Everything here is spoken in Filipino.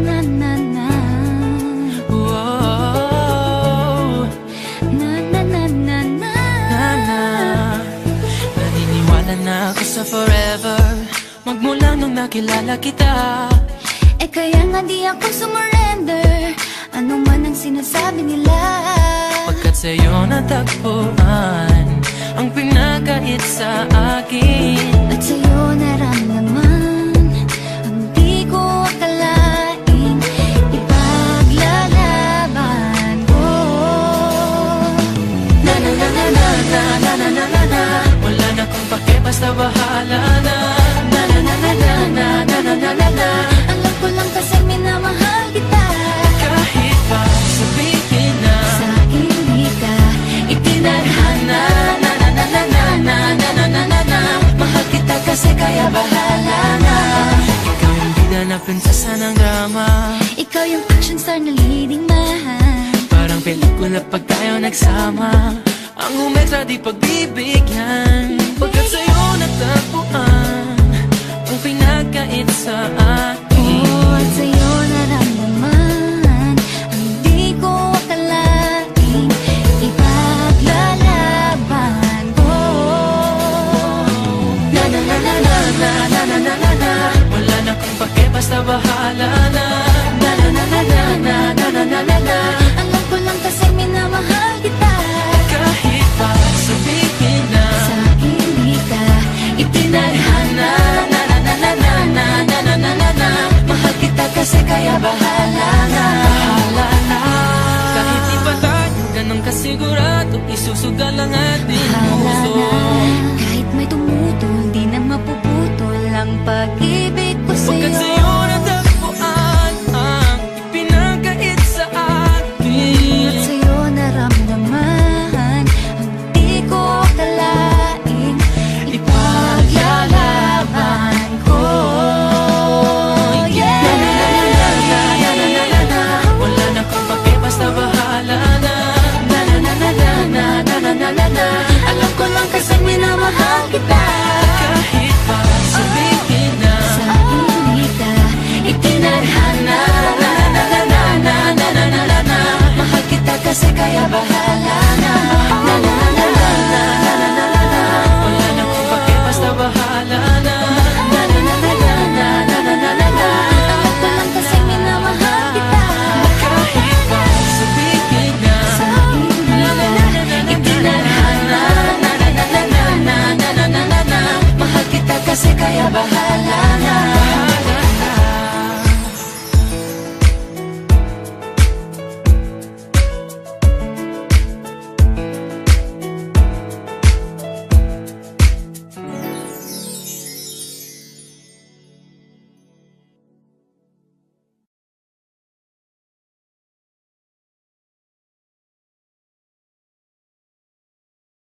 na na na. Wow. Na na na na na. Naniniwala na ako sa forever, magmula nung nakilala kita. Eh kaya nga di ako sumurrender, ano man ang sinasabi nila. Pagkat sa'yo natagpuan ang pinakait sa akin. At sa'yo naramdaman ang di ko akalaing ipaglalaban ko. Na na na na na na na na na na na. Wala na kung pake, basta bahala na. Na na na na na na na na na na na. Alam ko lang kasi minamahal kita. Kahit pa sabihin na Sa akin di ka itinadhana. Na na na na na na na na na na na. Mahal kita kasi kaya bahala na. Ikaw yung bida na prinsesa ng drama. Ikaw yung action star na leading man. Parang pelikula pag tayo nagsama. Ang umetra di pagbibigyan. Pagkat sa'yo natagpuan ang pinakait sa akin. Oh, at sa'yo naramdaman ang di ko akalaing ipaglalaban ko. Na na na na na na na na na na na. Wala na kung pake, basta bahala na. Na na na na na na na na na na na. Alam ko lang kasi minamahal kita. Kahit pa sabihin na Sa akin di ka itinadhana. Na na na na na na na na na na na. Mahal kita kasi kaya bahala na. Bahala na. Kahit di pa tayo ganun kasigurado, isusugal ang ating bahala puso. na. Kahit may tumutol, di na mapuputol ang pag-ibig ko Pagkat sa'yo. sa'yo natagpuan ang ipinakait sa atin. At sa'yo naramdaman ang di ko akalaing ipaglalaban ko. Yeah! Wala na kung pake, basta bahala na. Na na na na na na na na na na na. Alam ko lang kasi minamahal kita. Kahit pa sabihin na Sa akin di ka itinadhana. Na na na na na na na na na na. Mahal kita kasi kaya bahala na. Na na na na na na na na na na. Wala na kung pake, basta bahala na. Na na na na na na na na na na na. alam ko lang kasi minamahal kita. Kahit pa sabihin na Sa akin di ka itinadhana. Na na na na na na na na na na. Mahal kita kasi kaya bahala na.